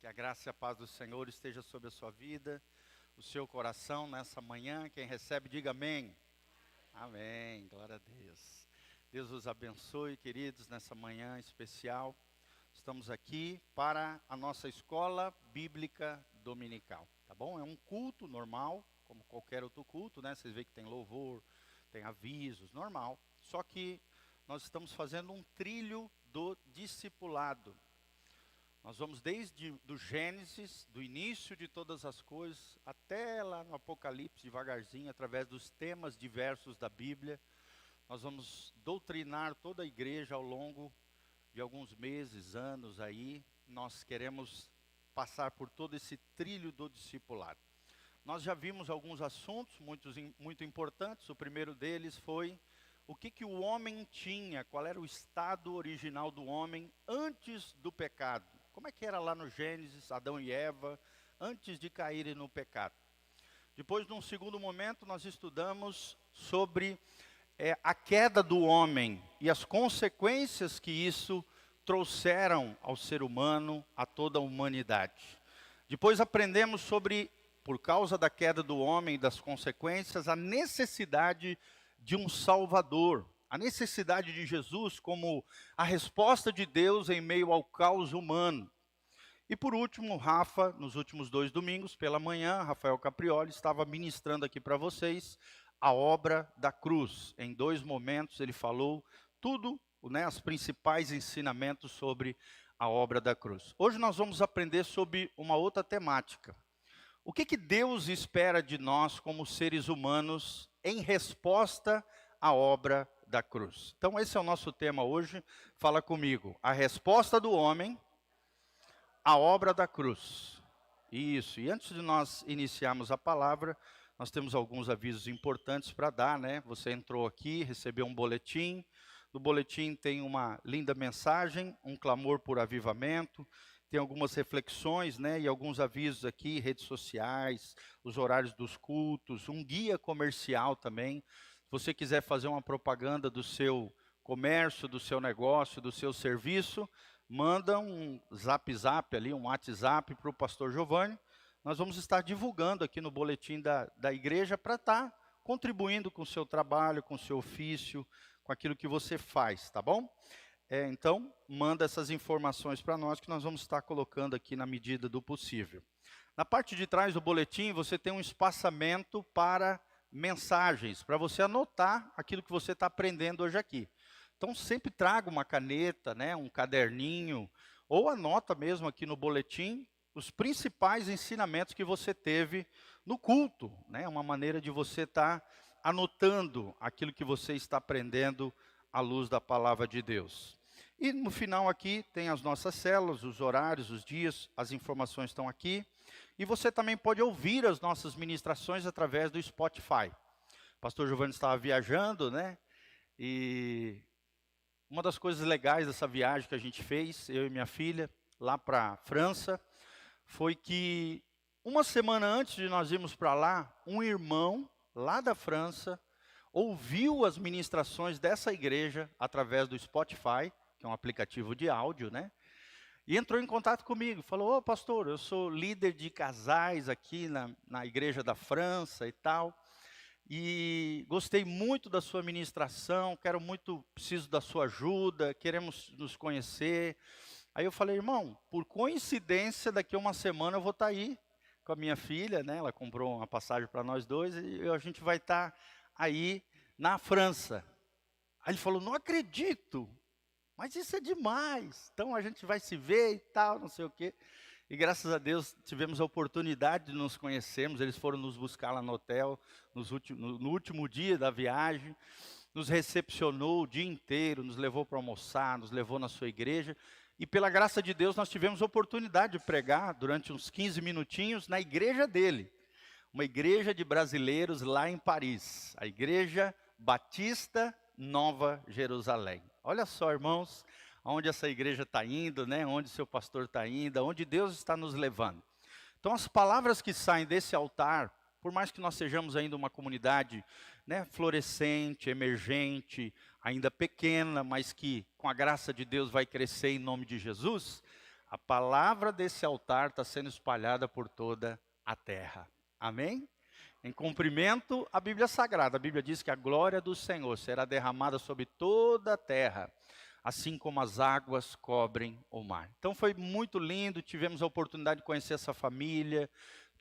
Que a graça e a paz do Senhor esteja sobre a sua vida, o seu coração nessa manhã. Quem recebe, diga amém. Amém, glória a Deus. Deus os abençoe, queridos, nessa manhã especial. Estamos aqui para a nossa escola bíblica dominical, tá bom? É um culto normal, como qualquer outro culto, né? Vocês veem que tem louvor, tem avisos, normal. Só que nós estamos fazendo um trilho do discipulado. Nós vamos desde do Gênesis, do início de todas as coisas, até lá no Apocalipse, devagarzinho, através dos temas diversos da Bíblia. Nós vamos doutrinar toda a igreja ao longo de alguns meses, anos aí. Nós queremos passar por todo esse trilho do discipulado. Nós já vimos alguns assuntos muito importantes. O primeiro deles foi o que o homem tinha, qual era o estado original do homem antes do pecado. Como é que era lá no Gênesis, Adão e Eva, antes de caírem no pecado. Depois, num segundo momento, nós estudamos sobre a queda do homem e as consequências que isso trouxeram ao ser humano, a toda a humanidade. Depois aprendemos sobre, por causa da queda do homem e das consequências, a necessidade de um Salvador. A necessidade de Jesus como a resposta de Deus em meio ao caos humano. E por último, Rafa, nos últimos 2 domingos, pela manhã, Rafael Caprioli estava ministrando aqui para vocês a obra da cruz. Em 2 momentos ele falou tudo, né, os principais ensinamentos sobre a obra da cruz. Hoje nós vamos aprender sobre uma outra temática. O que Deus espera de nós como seres humanos em resposta à obra da cruz? Então esse é o nosso tema hoje. Fala comigo. A resposta do homem à obra da cruz. Isso. E antes de nós iniciarmos a palavra, nós temos alguns avisos importantes para dar, né? Você entrou aqui, recebeu um boletim. No boletim tem uma linda mensagem, um clamor por avivamento. Tem algumas reflexões, né, e alguns avisos aqui, redes sociais, os horários dos cultos, um guia comercial também. Se você quiser fazer uma propaganda do seu comércio, do seu negócio, do seu serviço, manda um zap ali, um WhatsApp para o pastor Giovanni. Nós vamos estar divulgando aqui no boletim da igreja para estar contribuindo com o seu trabalho, com o seu ofício, com aquilo que você faz, tá bom? Então, manda essas informações para nós que nós vamos estar colocando aqui na medida do possível. Na parte de trás do boletim, você tem um espaçamento para mensagens, para você anotar aquilo que você está aprendendo hoje aqui. Então, sempre traga uma caneta, né, um caderninho, ou anota mesmo aqui no boletim os principais ensinamentos que você teve no culto, né, uma maneira de você estar anotando aquilo que você está aprendendo à luz da palavra de Deus. E no final aqui tem as nossas células, os horários, os dias, as informações estão aqui. E você também pode ouvir as nossas ministrações através do Spotify. O pastor Giovanni estava viajando, né? E uma das coisas legais dessa viagem que a gente fez, eu e minha filha, lá para a França, foi que uma semana antes de nós irmos para lá, um irmão lá da França ouviu as ministrações dessa igreja através do Spotify, que é um aplicativo de áudio, né? E entrou em contato comigo, falou, pastor, eu sou líder de casais aqui na igreja da França e tal, e gostei muito da sua ministração, preciso da sua ajuda, queremos nos conhecer. Aí eu falei, irmão, por coincidência, daqui a uma semana eu vou estar aí com a minha filha, né? Ela comprou uma passagem para nós dois, e a gente vai estar aí na França. Aí ele falou, não acredito, mas isso é demais, então a gente vai se ver e tal, não sei o quê. E graças a Deus tivemos a oportunidade de nos conhecermos, eles foram nos buscar lá no hotel, no último dia da viagem, nos recepcionou o dia inteiro, nos levou para almoçar, nos levou na sua igreja, e pela graça de Deus nós tivemos a oportunidade de pregar durante uns 15 minutinhos na igreja dele. Uma igreja de brasileiros lá em Paris, a Igreja Batista Nova Jerusalém. Olha só, irmãos, aonde essa igreja está indo, né? Onde seu pastor está indo, aonde Deus está nos levando. Então as palavras que saem desse altar, por mais que nós sejamos ainda uma comunidade, né, florescente, emergente, ainda pequena, mas que com a graça de Deus vai crescer em nome de Jesus, A palavra desse altar está sendo espalhada por toda a terra. Amém? Em cumprimento à Bíblia Sagrada, a Bíblia diz que a glória do Senhor será derramada sobre toda a terra, assim como as águas cobrem o mar. Então foi muito lindo, tivemos a oportunidade de conhecer essa família,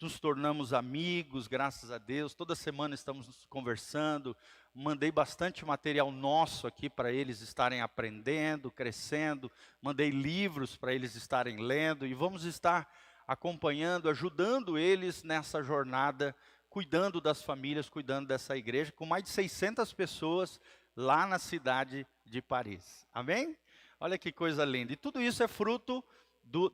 nos tornamos amigos, graças a Deus. Toda semana estamos conversando, mandei bastante material nosso aqui para eles estarem aprendendo, crescendo, mandei livros para eles estarem lendo e vamos estar acompanhando, ajudando eles nessa jornada, cuidando das famílias, cuidando dessa igreja, com mais de 600 pessoas lá na cidade de Paris. Amém? Olha que coisa linda. E tudo isso é fruto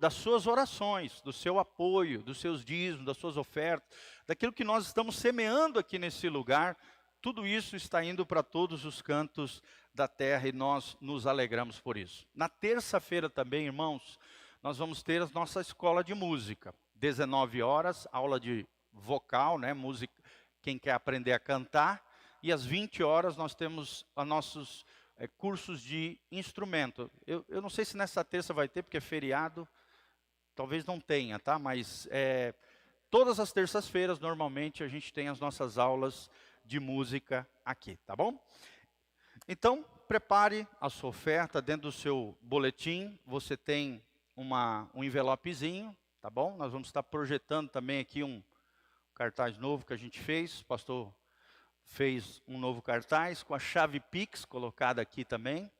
das suas orações, do seu apoio, dos seus dízimos, das suas ofertas, daquilo que nós estamos semeando aqui nesse lugar. Tudo isso está indo para todos os cantos da terra e nós nos alegramos por isso. Na terça-feira também, irmãos, nós vamos ter a nossa escola de música. 19 horas, aula de vocal, né, música, quem quer aprender a cantar. E às 20 horas nós temos os nossos cursos de instrumento. Eu não sei se nessa terça vai ter, porque é feriado, talvez não tenha, tá? Mas todas as terças-feiras, normalmente, a gente tem as nossas aulas de música aqui, tá bom? Então, prepare a sua oferta dentro do seu boletim, você tem um envelopezinho, tá bom? Nós vamos estar projetando também aqui um cartaz novo que a gente fez, o pastor fez um novo cartaz com a chave Pix colocada aqui também.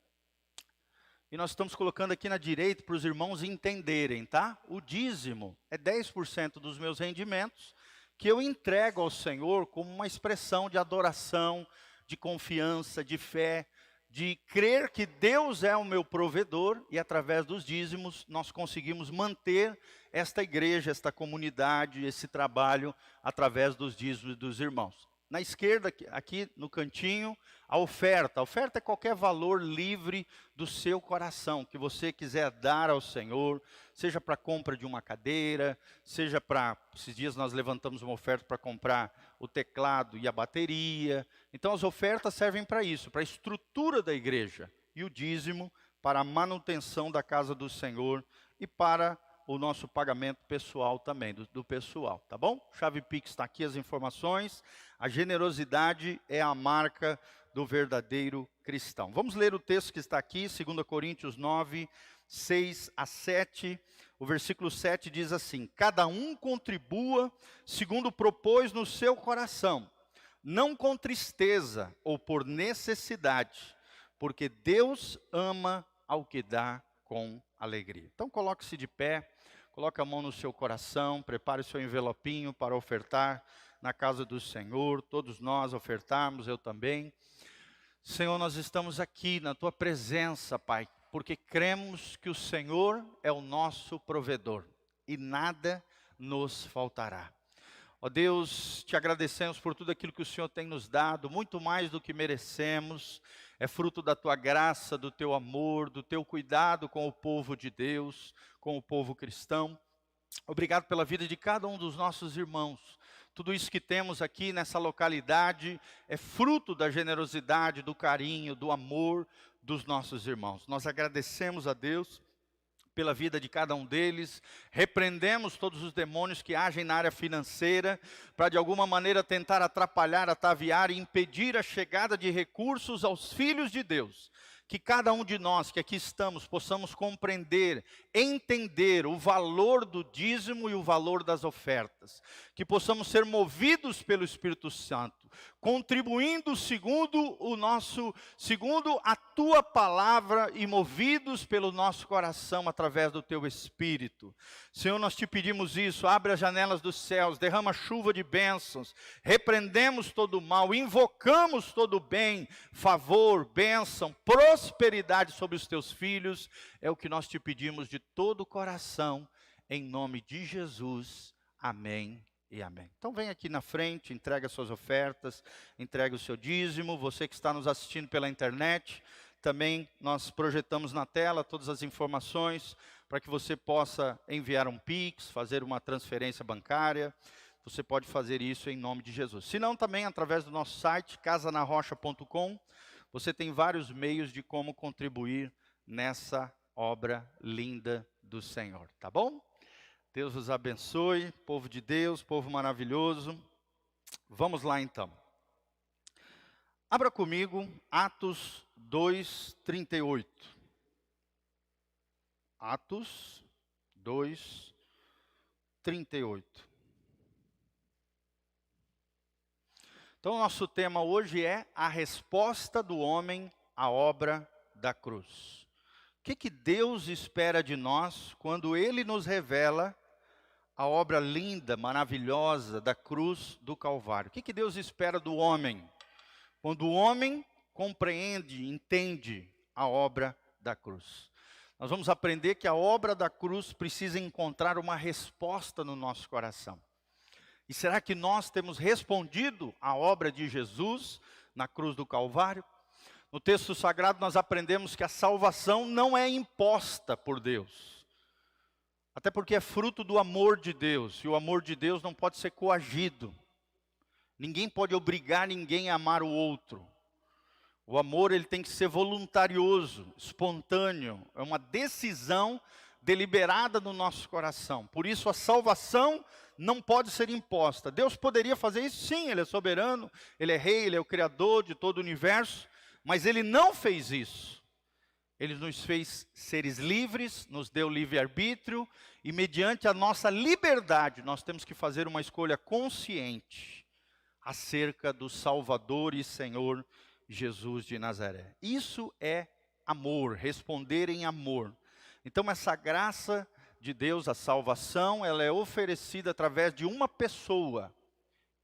E nós estamos colocando aqui na direita para os irmãos entenderem, tá? O dízimo é 10% dos meus rendimentos que eu entrego ao Senhor como uma expressão de adoração, de confiança, de fé, de crer que Deus é o meu provedor e através dos dízimos nós conseguimos manter esta igreja, esta comunidade, esse trabalho através dos dízimos dos irmãos. Na esquerda, aqui no cantinho, a oferta. A oferta é qualquer valor livre do seu coração, que você quiser dar ao Senhor, seja para a compra de uma cadeira, seja para, esses dias nós levantamos uma oferta para comprar o teclado e a bateria. Então as ofertas servem para isso, para a estrutura da igreja. E o dízimo para a manutenção da casa do Senhor e para o nosso pagamento pessoal também, do pessoal, tá bom? Chave Pix está aqui as informações. A generosidade é a marca do verdadeiro cristão. Vamos ler o texto que está aqui, 2 Coríntios 9, 6 a 7. O versículo 7 diz assim: cada um contribua segundo propôs no seu coração, não com tristeza ou por necessidade, porque Deus ama ao que dá com alegria. Então coloque-se de pé, coloque a mão no seu coração, prepare o seu envelopinho para ofertar na casa do Senhor, todos nós ofertarmos, eu também. Senhor, nós estamos aqui na Tua presença, Pai, porque cremos que o Senhor é o nosso provedor e nada nos faltará. Ó Deus, te agradecemos por tudo aquilo que o Senhor tem nos dado, muito mais do que merecemos, é fruto da Tua graça, do Teu amor, do Teu cuidado com o povo de Deus, com o povo cristão. Obrigado pela vida de cada um dos nossos irmãos. Tudo isso que temos aqui nessa localidade é fruto da generosidade, do carinho, do amor dos nossos irmãos. Nós agradecemos a Deus pela vida de cada um deles, repreendemos todos os demônios que agem na área financeira, para de alguma maneira tentar atrapalhar, ataviar e impedir a chegada de recursos aos filhos de Deus. Que cada um de nós que aqui estamos possamos compreender, entender o valor do dízimo e o valor das ofertas. Que possamos ser movidos pelo Espírito Santo, contribuindo segundo a Tua palavra e movidos pelo nosso coração através do Teu Espírito. Senhor, nós te pedimos isso, abre as janelas dos céus, derrama chuva de bênçãos, repreendemos todo o mal, invocamos todo o bem, favor, bênção, prosperidade sobre os Teus filhos, é o que nós te pedimos de todo o coração, em nome de Jesus, amém e amém. Então vem aqui na frente, entrega suas ofertas, entrega o seu dízimo. Você que está nos assistindo pela internet, também nós projetamos na tela todas as informações para que você possa enviar um Pix, fazer uma transferência bancária. Você pode fazer isso em nome de Jesus. Se não, também através do nosso site, casanarrocha.com, você tem vários meios de como contribuir nessa obra linda do Senhor, tá bom? Deus os abençoe, povo de Deus, povo maravilhoso. Vamos lá então. Abra comigo Atos 2:38. Atos 2:38. Então, o nosso tema hoje é a resposta do homem à obra da cruz. O que Deus espera de nós quando Ele nos revela a obra linda, maravilhosa da cruz do Calvário? O que Deus espera do homem quando o homem compreende, entende a obra da cruz? Nós vamos aprender que a obra da cruz precisa encontrar uma resposta no nosso coração. E será que nós temos respondido à obra de Jesus na cruz do Calvário? No texto sagrado nós aprendemos que a salvação não é imposta por Deus. Até porque é fruto do amor de Deus. E o amor de Deus não pode ser coagido. Ninguém pode obrigar ninguém a amar o outro. O amor ele tem que ser voluntarioso, espontâneo. É uma decisão deliberada no nosso coração. Por isso a salvação não pode ser imposta. Deus poderia fazer isso? Sim, Ele é soberano, Ele é rei, Ele é o criador de todo o universo. Mas Ele não fez isso. Ele nos fez seres livres, nos deu livre-arbítrio. E mediante a nossa liberdade, nós temos que fazer uma escolha consciente acerca do Salvador e Senhor Jesus de Nazaré. Isso é amor, responder em amor. Então essa graça de Deus, a salvação, ela é oferecida através de uma pessoa.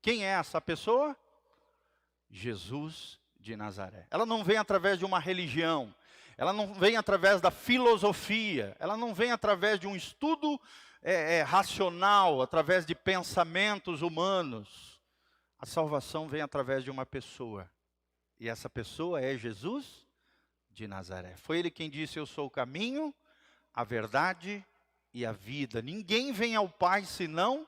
Quem é essa pessoa? Jesus de Nazaré. Ela não vem através de uma religião, ela não vem através da filosofia, ela não vem através de um estudo racional, através de pensamentos humanos. A salvação vem através de uma pessoa. E essa pessoa é Jesus de Nazaré. Foi Ele quem disse: eu sou o caminho, a verdade e a vida. Ninguém vem ao Pai senão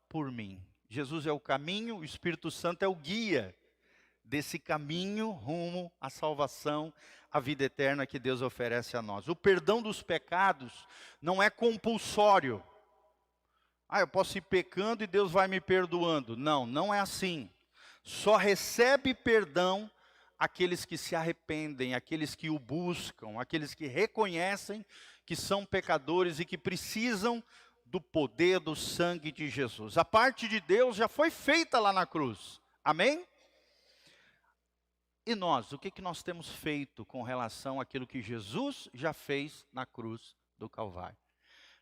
por mim. Jesus é o caminho, o Espírito Santo é o guia desse caminho rumo à salvação, à vida eterna que Deus oferece a nós. O perdão dos pecados não é compulsório. Eu posso ir pecando e Deus vai me perdoando. Não, não é assim. Só recebe perdão aqueles que se arrependem, aqueles que o buscam, aqueles que reconhecem que são pecadores e que precisam do poder do sangue de Jesus. A parte de Deus já foi feita lá na cruz. Amém? E nós, o que nós temos feito com relação àquilo que Jesus já fez na cruz do Calvário?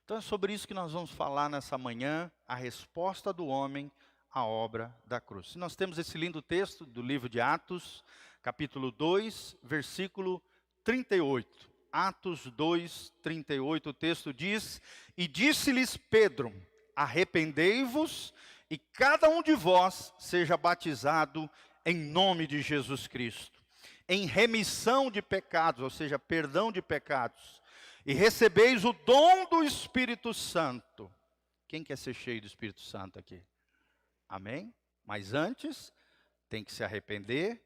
Então é sobre isso que nós vamos falar nessa manhã, a resposta do homem à obra da cruz. Nós temos esse lindo texto do livro de Atos, capítulo 2, versículo 38. Atos 2, 38, o texto diz: e disse-lhes Pedro, arrependei-vos e cada um de vós seja batizado em nome de Jesus Cristo, em remissão de pecados, ou seja, perdão de pecados, e recebeis o dom do Espírito Santo. Quem quer ser cheio do Espírito Santo aqui? Amém? Mas antes tem que se arrepender,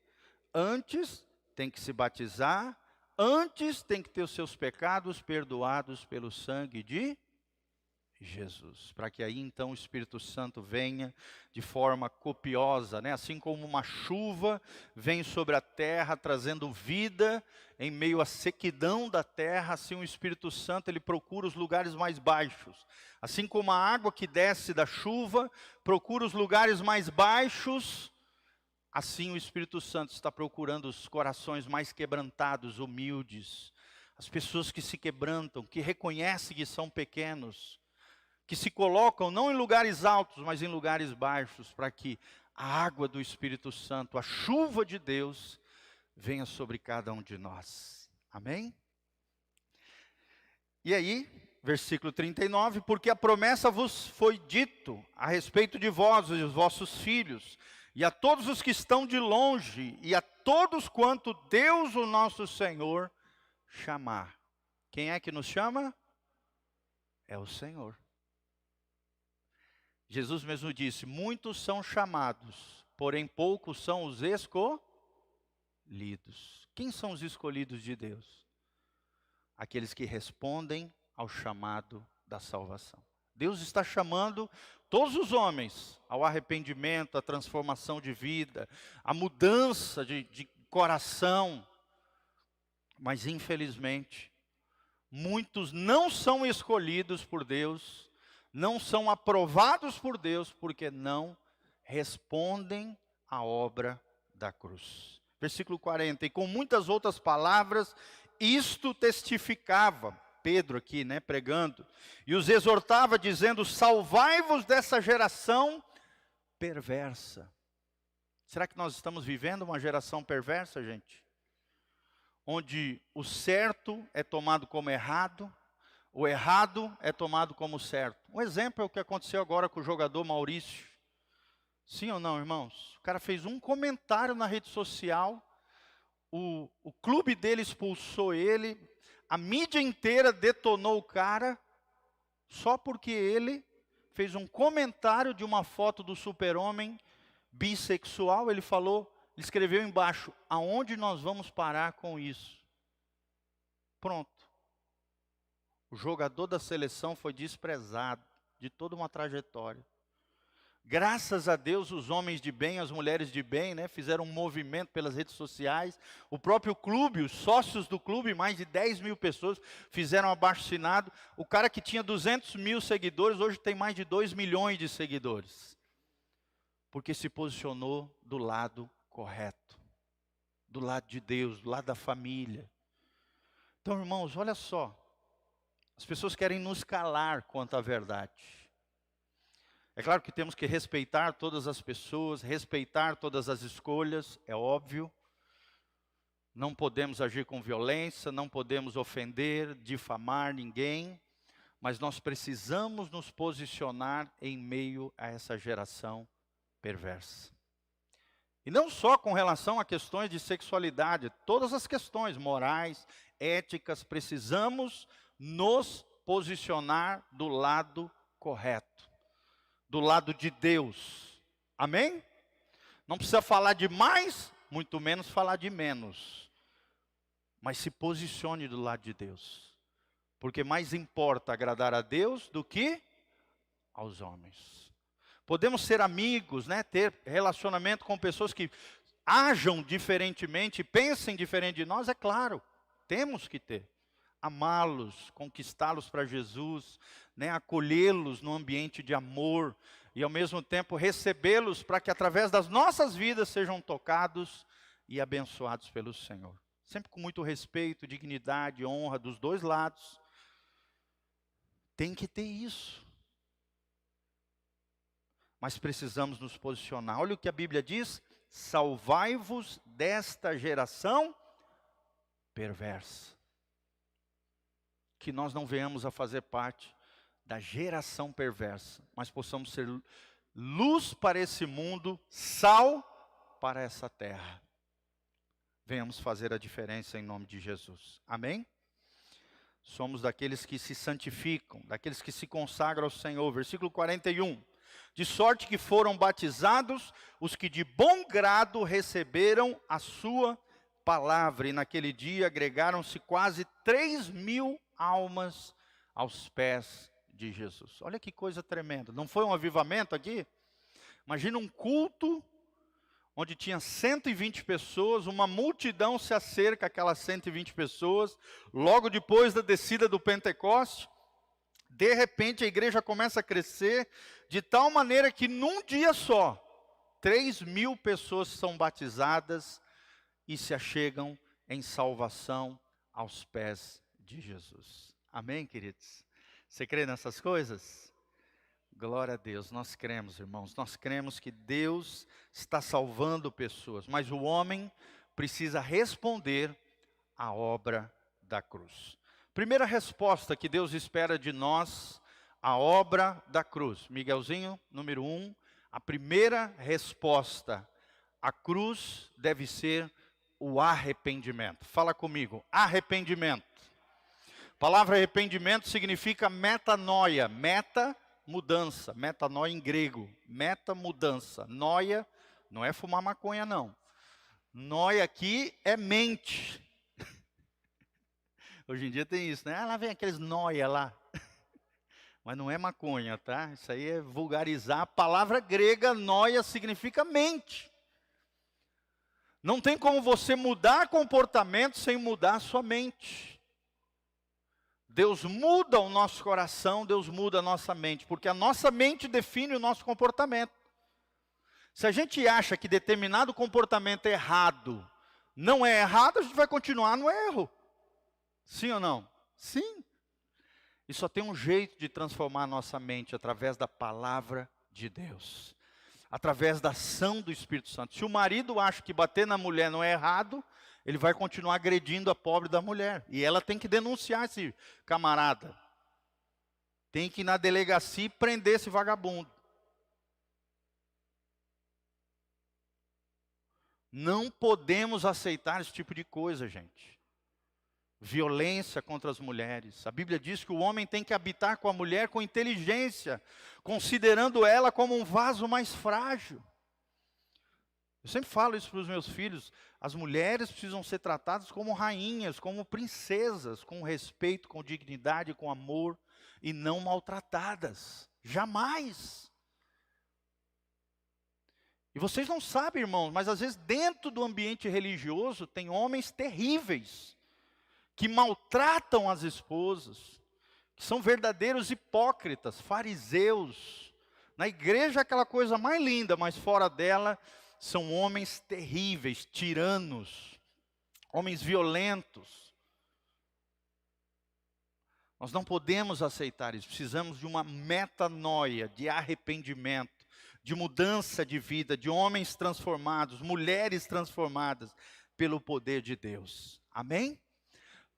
antes tem que se batizar, antes tem que ter os seus pecados perdoados pelo sangue de Jesus. Para que aí então o Espírito Santo venha de forma copiosa, né? Assim como uma chuva vem sobre a terra trazendo vida em meio à sequidão da terra, assim o Espírito Santo ele procura os lugares mais baixos. Assim como a água que desce da chuva procura os lugares mais baixos, assim o Espírito Santo está procurando os corações mais quebrantados, humildes, as pessoas que se quebrantam, que reconhecem que são pequenos, que se colocam não em lugares altos, mas em lugares baixos, para que a água do Espírito Santo, a chuva de Deus, venha sobre cada um de nós. Amém? E aí, versículo 39, porque a promessa vos foi dito a respeito de vós e os vossos filhos, e a todos os que estão de longe, e a todos quanto Deus, o nosso Senhor, chamar. Quem é que nos chama? É o Senhor. Jesus mesmo disse: muitos são chamados, porém poucos são os escolhidos. Quem são os escolhidos de Deus? Aqueles que respondem ao chamado da salvação. Deus está chamando todos os homens ao arrependimento, à transformação de vida, à mudança de coração. Mas infelizmente, muitos não são escolhidos por Deus, não são aprovados por Deus, porque não respondem à obra da cruz. Versículo 40, e com muitas outras palavras, isto testificava, Pedro aqui, pregando, e os exortava dizendo, salvai-vos dessa geração perversa. Será que nós estamos vivendo uma geração perversa, gente? Onde o certo é tomado como errado, o errado é tomado como certo. Um exemplo é o que aconteceu agora com o jogador Maurício. Sim ou não, irmãos? O cara fez um comentário na rede social, o clube dele expulsou ele, a mídia inteira detonou o cara, só porque ele fez um comentário de uma foto do super-homem bissexual. Ele escreveu embaixo, aonde nós vamos parar com isso? Pronto. O jogador da seleção foi desprezado de toda uma trajetória. Graças a Deus, os homens de bem, as mulheres de bem, fizeram um movimento pelas redes sociais. O próprio clube, os sócios do clube, mais de 10 mil pessoas, fizeram abaixo-assinado. O cara que tinha 200 mil seguidores, hoje tem mais de 2 milhões de seguidores. Porque se posicionou do lado correto. Do lado de Deus, do lado da família. Então, irmãos, olha só. As pessoas querem nos calar quanto à verdade. É claro que temos que respeitar todas as pessoas, respeitar todas as escolhas, é óbvio. Não podemos agir com violência, não podemos ofender, difamar ninguém, mas nós precisamos nos posicionar em meio a essa geração perversa. E não só com relação a questões de sexualidade, todas as questões morais, éticas, precisamos nos posicionar do lado correto. Do lado de Deus, amém? Não precisa falar de mais, muito menos falar de menos, mas se posicione do lado de Deus, porque mais importa agradar a Deus do que aos homens. Podemos ser amigos, ter relacionamento com pessoas que ajam diferentemente, pensem diferente de nós, é claro, temos que ter. Amá-los, conquistá-los para Jesus, acolhê-los no ambiente de amor e ao mesmo tempo recebê-los para que através das nossas vidas sejam tocados e abençoados pelo Senhor. Sempre com muito respeito, dignidade, honra dos dois lados. Tem que ter isso. Mas precisamos nos posicionar. Olha o que a Bíblia diz: salvai-vos desta geração perversa. Que nós não venhamos a fazer parte da geração perversa, mas possamos ser luz para esse mundo, sal para essa terra. Venhamos fazer a diferença em nome de Jesus. Amém? Somos daqueles que se santificam, daqueles que se consagram ao Senhor. Versículo 41. De sorte que foram batizados os que de bom grado receberam a sua palavra. E naquele dia agregaram-se quase 3.000 almas aos pés de Jesus. Olha que coisa tremenda. Não foi um avivamento aqui? Imagina um culto onde tinha 120 pessoas, uma multidão se acerca àquelas 120 pessoas, logo depois da descida do Pentecoste. De repente a igreja começa a crescer, de tal maneira que num dia só, 3.000 pessoas são batizadas e se achegam em salvação aos pés de Jesus. Amém, queridos? Você crê nessas coisas? Glória a Deus, nós cremos, irmãos, nós cremos que Deus está salvando pessoas, mas o homem precisa responder à obra da cruz. Primeira resposta que Deus espera de nós, a obra da cruz. Miguelzinho, número 1, a primeira resposta, a cruz deve ser o arrependimento. Fala comigo, arrependimento. A palavra arrependimento significa metanoia, mudança, metanoia em grego, mudança. Noia não é fumar maconha não. Noia aqui é mente. Hoje em dia tem isso, né? Ah, lá vem aqueles noia lá. Mas não é maconha, tá? Isso aí é vulgarizar. A palavra grega noia significa mente. Não tem como você mudar comportamento sem mudar a sua mente. Deus muda o nosso coração, Deus muda a nossa mente, porque a nossa mente define o nosso comportamento. Se a gente acha que determinado comportamento errado não é errado, a gente vai continuar no erro. Sim ou não? Sim. E só tem um jeito de transformar a nossa mente, através da palavra de Deus. Através da ação do Espírito Santo. Se o marido acha que bater na mulher não é errado, ele vai continuar agredindo a pobre da mulher. E ela tem que denunciar esse camarada. Tem que ir na delegacia e prender esse vagabundo. Não podemos aceitar esse tipo de coisa, gente. Violência contra as mulheres. A Bíblia diz que o homem tem que habitar com a mulher com inteligência, considerando ela como um vaso mais frágil. Eu sempre falo isso para os meus filhos. As mulheres precisam ser tratadas como rainhas, como princesas, com respeito, com dignidade, com amor, e não maltratadas. Jamais. E vocês não sabem, irmãos, mas às vezes dentro do ambiente religioso tem homens terríveis, que maltratam as esposas, que são verdadeiros hipócritas, fariseus. Na igreja é aquela coisa mais linda, mas fora dela são homens terríveis, tiranos, homens violentos. Nós não podemos aceitar isso, precisamos de uma metanoia, de arrependimento, de mudança de vida, de homens transformados, mulheres transformadas pelo poder de Deus. Amém?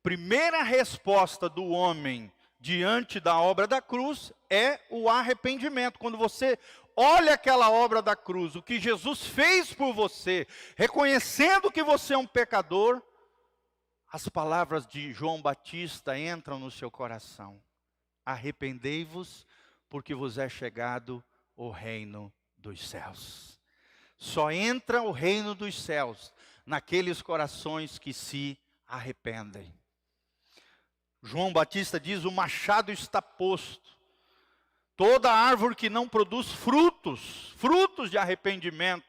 Primeira resposta do homem diante da obra da cruz é o arrependimento. Quando você olha aquela obra da cruz, o que Jesus fez por você, reconhecendo que você é um pecador, as palavras de João Batista entram no seu coração. Arrependei-vos, porque vos é chegado o reino dos céus. Só entra o reino dos céus naqueles corações que se arrependem. João Batista diz: o machado está posto. Toda árvore que não produz frutos de arrependimento,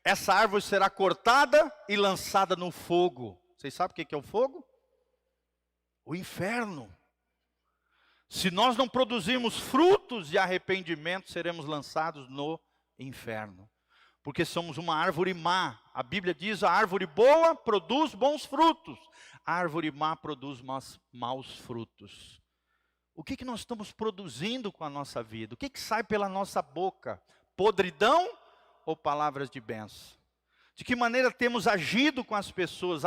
essa árvore será cortada e lançada no fogo. Vocês sabem o que é o fogo? O inferno. Se nós não produzirmos frutos de arrependimento, seremos lançados no inferno. Porque somos uma árvore má. A Bíblia diz: a árvore boa produz bons frutos. A árvore má produz maus frutos. O que nós estamos produzindo com a nossa vida? O que sai pela nossa boca? Podridão ou palavras de bênção? De que maneira temos agido com as pessoas,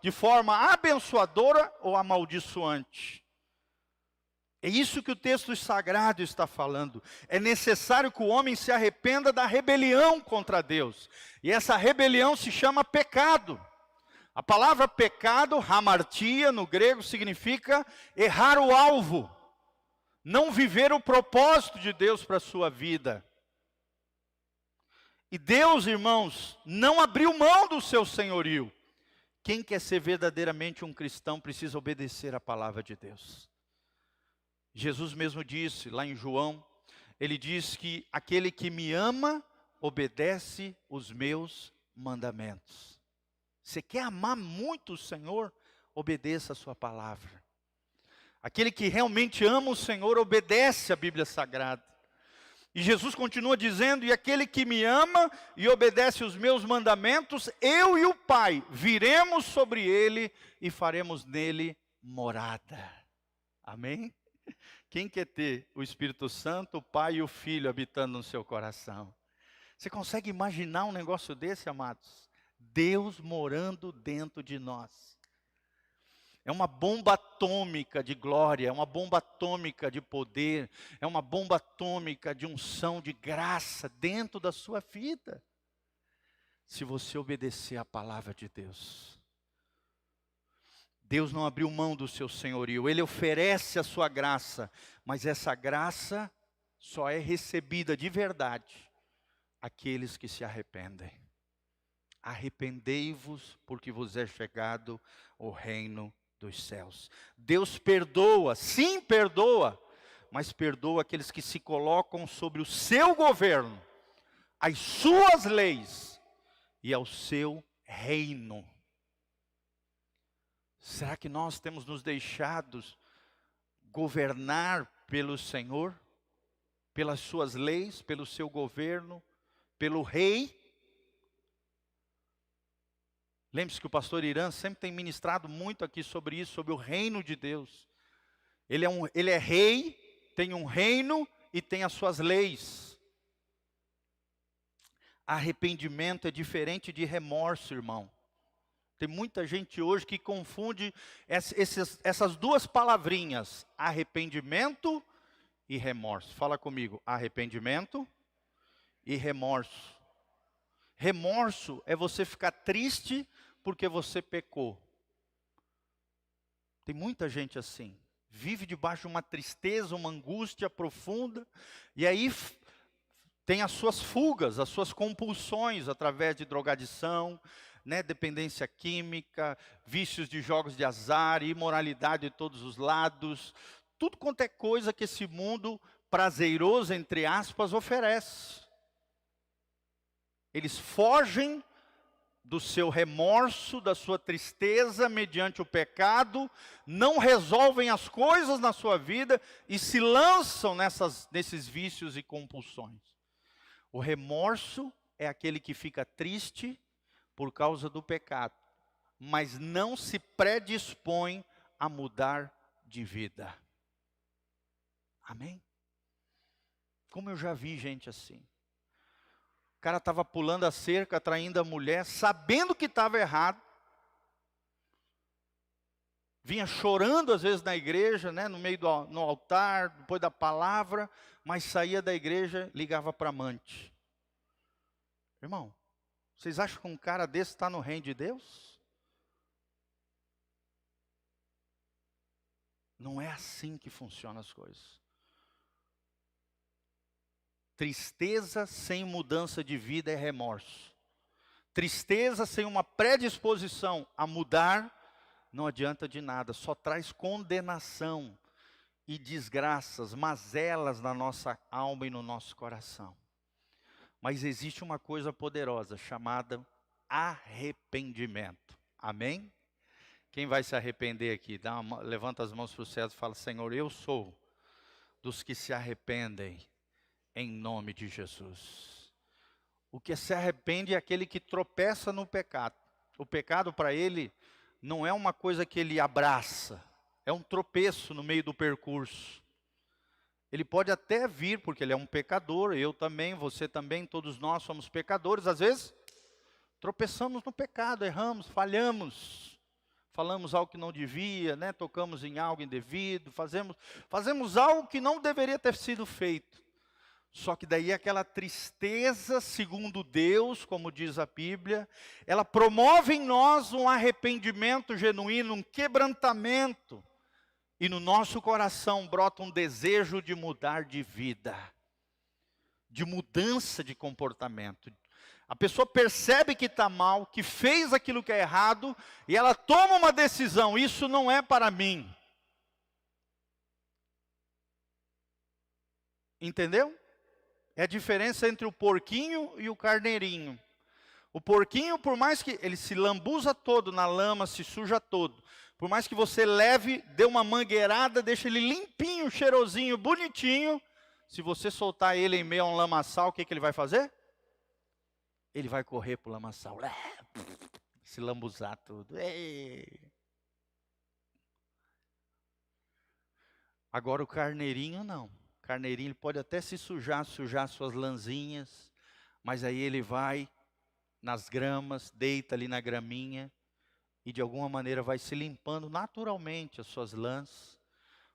de forma abençoadora ou amaldiçoante? É isso que o texto sagrado está falando. É necessário que o homem se arrependa da rebelião contra Deus. E essa rebelião se chama pecado. A palavra pecado, hamartia, no grego, significa errar o alvo. Não viver o propósito de Deus para a sua vida. E Deus, irmãos, não abriu mão do seu senhorio. Quem quer ser verdadeiramente um cristão precisa obedecer a palavra de Deus. Jesus mesmo disse, lá em João, ele diz que aquele que me ama, obedece os meus mandamentos. Você quer amar muito o Senhor? Obedeça a sua palavra. Aquele que realmente ama o Senhor, obedece a Bíblia Sagrada. E Jesus continua dizendo: e aquele que me ama e obedece os meus mandamentos, eu e o Pai viremos sobre ele e faremos nele morada. Amém? Quem quer ter o Espírito Santo, o Pai e o Filho habitando no seu coração? Você consegue imaginar um negócio desse, amados? Deus morando dentro de nós. É uma bomba atômica de glória, é uma bomba atômica de poder, é uma bomba atômica de unção, de graça dentro da sua vida. Se você obedecer à palavra de Deus. Deus não abriu mão do seu senhorio, Ele oferece a sua graça, mas essa graça só é recebida de verdade àqueles que se arrependem. Arrependei-vos, porque vos é chegado o reino dos céus. Deus perdoa, sim perdoa, mas perdoa aqueles que se colocam sobre o seu governo, as suas leis e ao seu reino. Será que nós temos nos deixado governar pelo Senhor, pelas suas leis, pelo seu governo, pelo rei? Lembre-se que o pastor Irã sempre tem ministrado muito aqui sobre isso, sobre o reino de Deus. Ele é rei, tem um reino e tem as suas leis. Arrependimento é diferente de remorso, irmão. Tem muita gente hoje que confunde essas duas palavrinhas, arrependimento e remorso. Fala comigo, arrependimento e remorso. Remorso é você ficar triste porque você pecou. Tem muita gente assim, vive debaixo de uma tristeza, uma angústia profunda, e aí tem as suas fugas, as suas compulsões através de drogadição, dependência química, vícios de jogos de azar, imoralidade de todos os lados, tudo quanto é coisa que esse mundo prazeroso, entre aspas, oferece. Eles fogem do seu remorso, da sua tristeza mediante o pecado, não resolvem as coisas na sua vida e se lançam nesses vícios e compulsões. O remorso é aquele que fica triste por causa do pecado, mas não se predispõe a mudar de vida. Amém? Como eu já vi gente assim. O cara estava pulando a cerca, atraindo a mulher, sabendo que estava errado. Vinha chorando às vezes na igreja, no altar, depois da palavra, mas saía da igreja, ligava para a amante. Irmão, vocês acham que um cara desse está no reino de Deus? Não é assim que funcionam as coisas. Tristeza sem mudança de vida é remorso. Tristeza sem uma predisposição a mudar não adianta de nada, só traz condenação e desgraças, mazelas na nossa alma e no nosso coração. Mas existe uma coisa poderosa chamada arrependimento. Amém? Quem vai se arrepender aqui? Levanta as mãos para o céu e fala: Senhor, eu sou dos que se arrependem. Em nome de Jesus. O que se arrepende é aquele que tropeça no pecado. O pecado para ele não é uma coisa que ele abraça, é um tropeço no meio do percurso. Ele pode até vir, porque ele é um pecador, eu também, você também, todos nós somos pecadores. Às vezes, tropeçamos no pecado, erramos, falhamos, falamos algo que não devia, tocamos em algo indevido, fazemos algo que não deveria ter sido feito. Só que daí aquela tristeza, segundo Deus, como diz a Bíblia, ela promove em nós um arrependimento genuíno, um quebrantamento. E no nosso coração brota um desejo de mudar de vida, de mudança de comportamento. A pessoa percebe que está mal, que fez aquilo que é errado, e ela toma uma decisão: isso não é para mim. Entendeu? É a diferença entre o porquinho e o carneirinho. O porquinho, por mais que ele se lambuza todo na lama, se suja todo, por mais que você leve, dê uma mangueirada, deixe ele limpinho, cheirosinho, bonitinho, se você soltar ele em meio a um lamaçal, o que ele vai fazer? Ele vai correr para o lamaçal, se lambuzar tudo. Agora o carneirinho não. O carneirinho ele pode até se sujar suas lãzinhas, mas aí ele vai nas gramas, deita ali na graminha, e de alguma maneira vai se limpando naturalmente as suas lãs.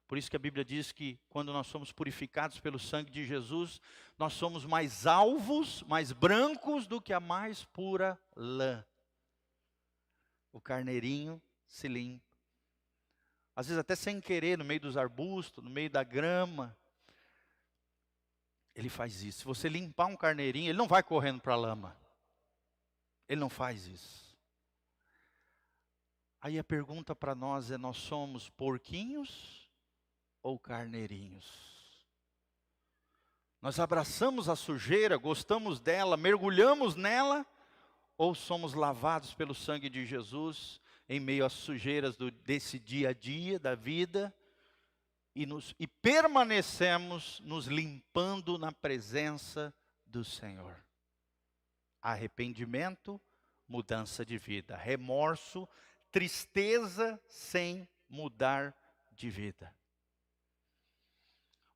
Por isso que a Bíblia diz que quando nós somos purificados pelo sangue de Jesus, nós somos mais alvos, mais brancos do que a mais pura lã. O carneirinho se limpa. Às vezes até sem querer, no meio dos arbustos, no meio da grama, ele faz isso. Se você limpar um carneirinho, ele não vai correndo para a lama. Ele não faz isso. Aí a pergunta para nós é: nós somos porquinhos ou carneirinhos? Nós abraçamos a sujeira, gostamos dela, mergulhamos nela, ou somos lavados pelo sangue de Jesus em meio às sujeiras desse dia a dia da vida e permanecemos nos limpando na presença do Senhor? Arrependimento, mudança de vida. Remorso, tristeza sem mudar de vida.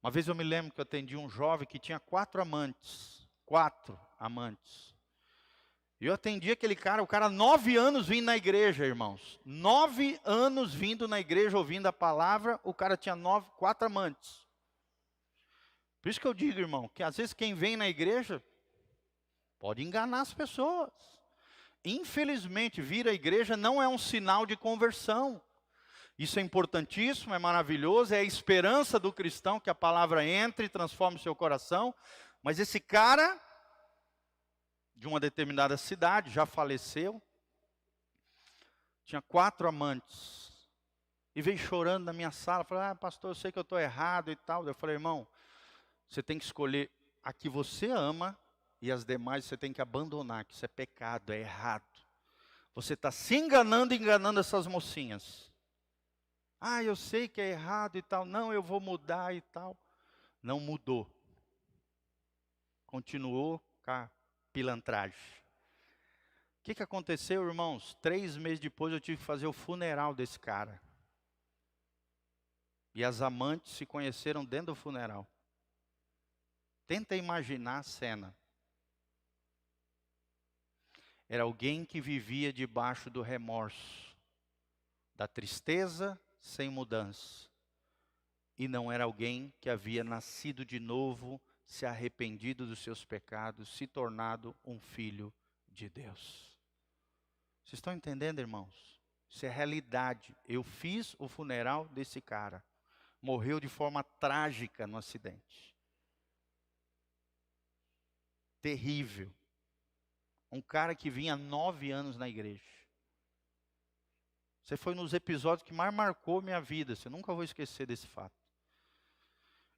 Uma vez eu me lembro que eu atendi um jovem que tinha 4 amantes. 4 amantes. E eu atendi aquele cara, o cara 9 anos vindo na igreja, irmãos. 9 anos vindo na igreja, ouvindo a palavra, o cara tinha 4 amantes. Por isso que eu digo, irmão, que às vezes quem vem na igreja pode enganar as pessoas. Infelizmente, vir à igreja não é um sinal de conversão. Isso é importantíssimo, é maravilhoso, é a esperança do cristão que a palavra entre e transforme o seu coração. Mas esse cara, de uma determinada cidade, já faleceu, tinha 4 amantes, e veio chorando na minha sala, falou: pastor, eu sei que eu estou errado e tal. Eu falei: irmão, você tem que escolher a que você ama, e as demais você tem que abandonar, que isso é pecado, é errado. Você está se enganando e enganando essas mocinhas. Eu sei que é errado e tal. Não, eu vou mudar e tal. Não mudou. Continuou com a pilantragem. O que aconteceu, irmãos? 3 meses depois eu tive que fazer o funeral desse cara. E as amantes se conheceram dentro do funeral. Tenta imaginar a cena. Era alguém que vivia debaixo do remorso, da tristeza sem mudança. E não era alguém que havia nascido de novo, se arrependido dos seus pecados, se tornado um filho de Deus. Vocês estão entendendo, irmãos? Isso é realidade. Eu fiz o funeral desse cara. Morreu de forma trágica no acidente. Terrível. Um cara que vinha há 9 anos na igreja. Você foi nos episódios que mais marcou minha vida. Você nunca vai esquecer desse fato.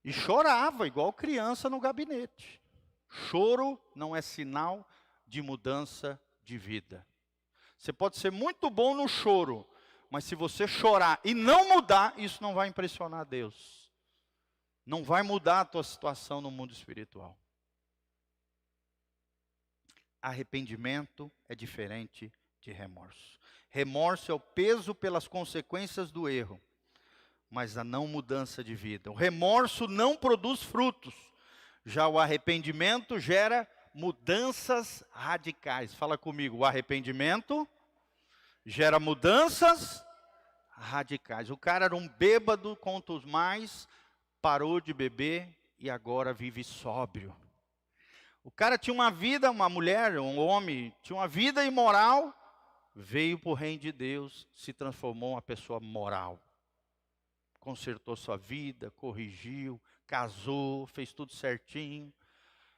E chorava, igual criança no gabinete. Choro não é sinal de mudança de vida. Você pode ser muito bom no choro, mas se você chorar e não mudar, isso não vai impressionar Deus. Não vai mudar a tua situação no mundo espiritual. Arrependimento é diferente de remorso. Remorso é o peso pelas consequências do erro, mas a não mudança de vida. O remorso não produz frutos. Já o arrependimento gera mudanças radicais. Fala comigo, o arrependimento gera mudanças radicais. O cara era um bêbado contra os mais, parou de beber e agora vive sóbrio. O cara tinha uma vida, uma mulher, um homem, tinha uma vida imoral, veio para o reino de Deus, se transformou em uma pessoa moral. Consertou sua vida, corrigiu, casou, fez tudo certinho.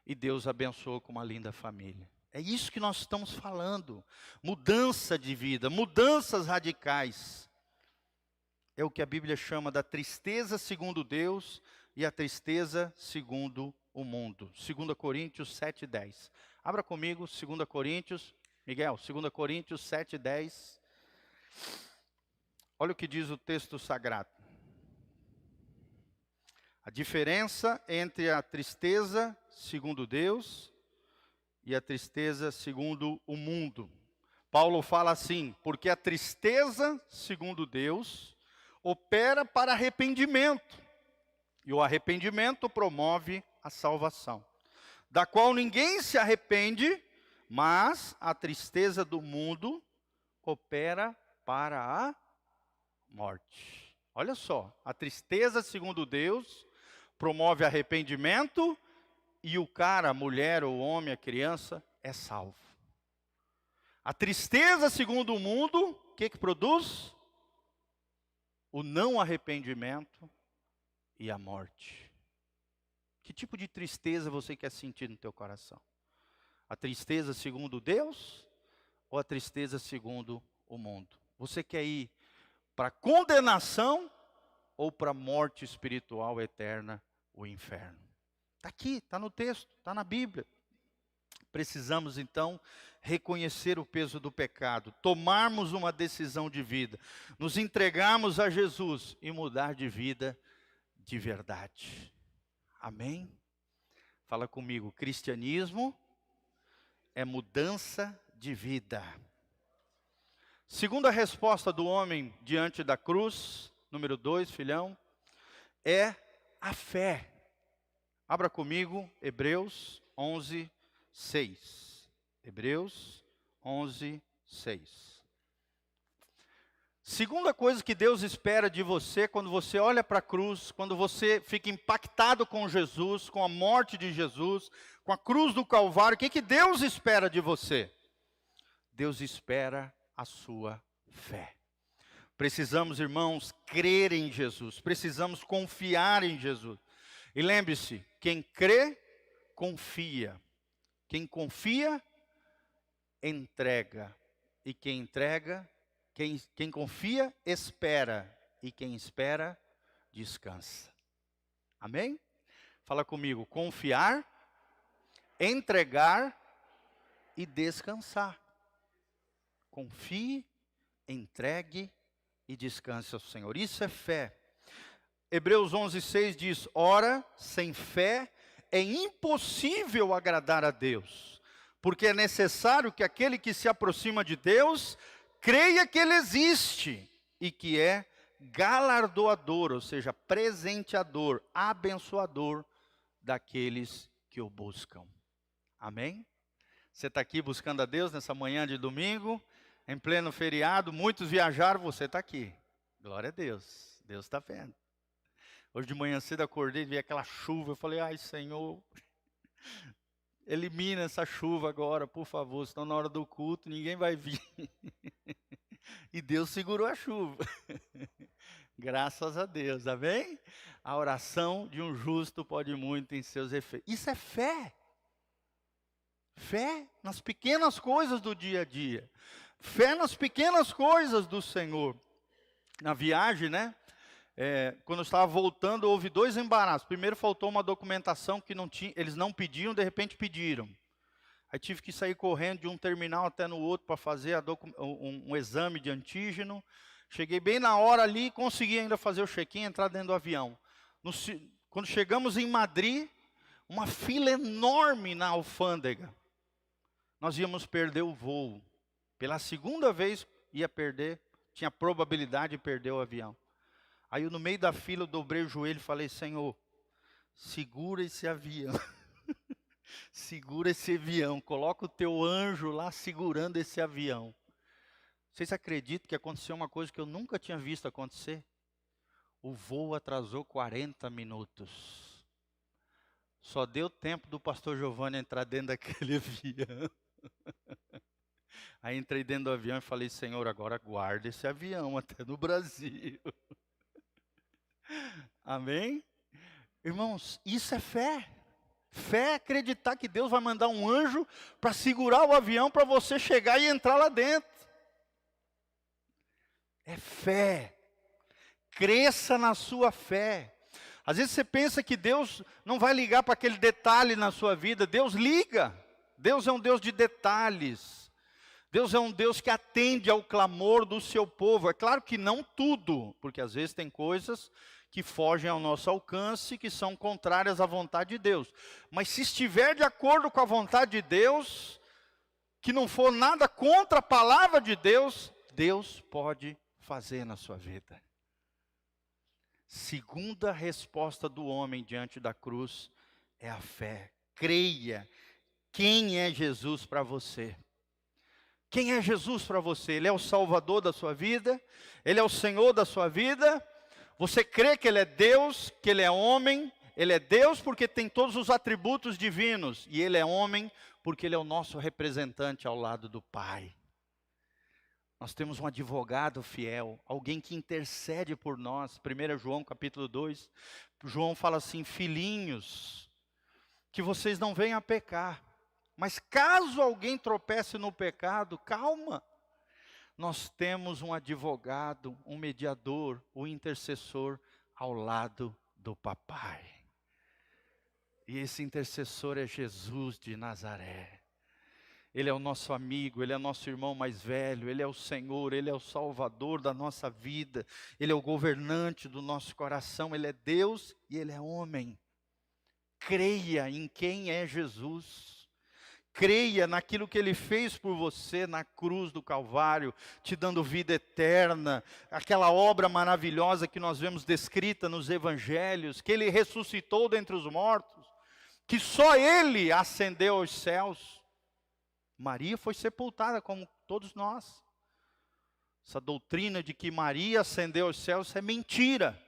E Deus abençoou com uma linda família. É isso que nós estamos falando. Mudança de vida, mudanças radicais. É o que a Bíblia chama da tristeza segundo Deus e a tristeza segundo o mundo. 2 Coríntios 7:10. Abra comigo, 2 Coríntios, Miguel, 2 Coríntios 7:10. Olha o que diz o texto sagrado. A diferença entre a tristeza segundo Deus e a tristeza segundo o mundo. Paulo fala assim: porque a tristeza segundo Deus opera para arrependimento, e o arrependimento promove a salvação, da qual ninguém se arrepende, mas a tristeza do mundo opera para a morte. Olha só, a tristeza segundo Deus promove arrependimento e o cara, a mulher, o homem, a criança é salvo. A tristeza segundo o mundo, o que produz? O não arrependimento e a morte. Que tipo de tristeza você quer sentir no teu coração? A tristeza segundo Deus ou a tristeza segundo o mundo? Você quer ir para condenação ou para morte espiritual eterna, o inferno? Está aqui, está no texto, está na Bíblia. Precisamos então reconhecer o peso do pecado, tomarmos uma decisão de vida, nos entregarmos a Jesus e mudar de vida de verdade. Amém? Fala comigo, cristianismo é mudança de vida. Segunda resposta do homem diante da cruz, número 2, filhão, é a fé. Abra comigo, Hebreus 11, 6. Hebreus 11, 6. Segunda coisa que Deus espera de você, quando você olha para a cruz, quando você fica impactado com Jesus, com a morte de Jesus, com a cruz do Calvário, o que Deus espera de você? Deus espera a sua fé. Precisamos, irmãos, crer em Jesus, precisamos confiar em Jesus. E lembre-se, quem crê, confia. Quem confia, entrega. E quem entrega, quem confia, espera. E quem espera, descansa. Amém? Fala comigo, confiar, entregar e descansar. Confie, entregue e descanse ao Senhor. Isso é fé. Hebreus 11, 6 diz, ora, sem fé é impossível agradar a Deus, porque é necessário que aquele que se aproxima de Deus, creia que Ele existe e que é galardoador, ou seja, presenteador, abençoador daqueles que o buscam. Amém? Você está aqui buscando a Deus nessa manhã de domingo, em pleno feriado, muitos viajaram, você está aqui. Glória a Deus, Deus está vendo. Hoje de manhã cedo acordei e vi aquela chuva, eu falei, ai Senhor, elimina essa chuva agora, por favor, senão na hora do culto ninguém vai vir. E Deus segurou a chuva. Graças a Deus, amém? A oração de um justo pode muito em seus efeitos. Isso é fé. Fé nas pequenas coisas do dia a dia. Fé nas pequenas coisas do Senhor. Na viagem, né? Quando eu estava voltando, houve 2 embaraços. Primeiro, faltou uma documentação que não tinha, eles não pediam, de repente pediram. Aí tive que sair correndo de um terminal até no outro para fazer um exame de antígeno. Cheguei bem na hora ali e consegui ainda fazer o check-in e entrar dentro do avião. Quando chegamos em Madrid, uma fila enorme na alfândega. Nós íamos perder o voo. Pela segunda vez ia perder, tinha probabilidade de perder o avião. Aí eu, no meio da fila, eu dobrei o joelho e falei, Senhor, segura esse avião. Segura esse avião, coloca o teu anjo lá segurando esse avião. Vocês acreditam que aconteceu uma coisa que eu nunca tinha visto acontecer? O voo atrasou 40 minutos. Só deu tempo do pastor Giovanni entrar dentro daquele avião. Aí entrei dentro do avião e falei, Senhor, agora guarda esse avião até no Brasil. Amém? Irmãos, isso é fé. Fé é acreditar que Deus vai mandar um anjo para segurar o avião para você chegar e entrar lá dentro. É fé. Cresça na sua fé. Às vezes você pensa que Deus não vai ligar para aquele detalhe na sua vida. Deus liga. Deus é um Deus de detalhes. Deus é um Deus que atende ao clamor do seu povo. É claro que não tudo, porque às vezes tem coisas que fogem ao nosso alcance, que são contrárias à vontade de Deus. Mas se estiver de acordo com a vontade de Deus, que não for nada contra a palavra de Deus, Deus pode fazer na sua vida. Segunda resposta do homem diante da cruz é a fé. Creia. Quem é Jesus para você? Quem é Jesus para você? Ele é o Salvador da sua vida? Ele é o Senhor da sua vida? Você crê que Ele é Deus, que Ele é homem? Ele é Deus porque tem todos os atributos divinos. E Ele é homem porque Ele é o nosso representante ao lado do Pai. Nós temos um advogado fiel, alguém que intercede por nós. 1 João capítulo 2, João fala assim, filhinhos, que vocês não venham a pecar. Mas caso alguém tropece no pecado, calma. nós temos um advogado, um mediador, um intercessor ao lado do papai. E esse intercessor é Jesus de Nazaré. Ele é o nosso amigo, Ele é nosso irmão mais velho, Ele é o Senhor, Ele é o Salvador da nossa vida, Ele é o governante do nosso coração, Ele é Deus e Ele é homem. Creia em quem é Jesus, creia naquilo que Ele fez por você na cruz do Calvário, te dando vida eterna, aquela obra maravilhosa que nós vemos descrita nos Evangelhos, que Ele ressuscitou dentre os mortos, que só Ele ascendeu aos céus. Maria foi sepultada como todos nós. Essa doutrina de que Maria ascendeu aos céus é mentira.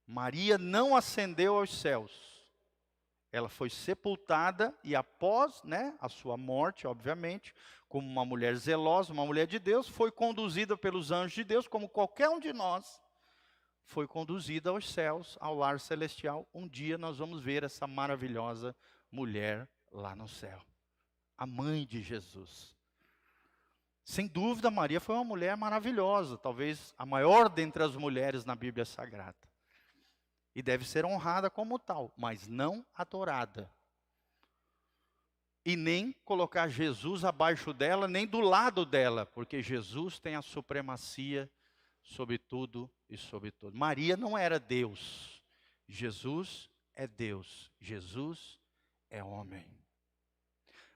Maria não ascendeu aos céus. Ela foi sepultada e após, a sua morte, obviamente, como uma mulher zelosa, uma mulher de Deus, foi conduzida pelos anjos de Deus, como qualquer um de nós, foi conduzida aos céus, ao lar celestial. Um dia nós vamos ver essa maravilhosa mulher lá no céu. A mãe de Jesus. Sem dúvida, Maria foi uma mulher maravilhosa, talvez a maior dentre as mulheres na Bíblia Sagrada. E deve ser honrada como tal, mas não adorada. E nem colocar Jesus abaixo dela, nem do lado dela, porque Jesus tem a supremacia sobre tudo e sobre tudo. Maria não era Deus. Jesus é Deus. Jesus é homem.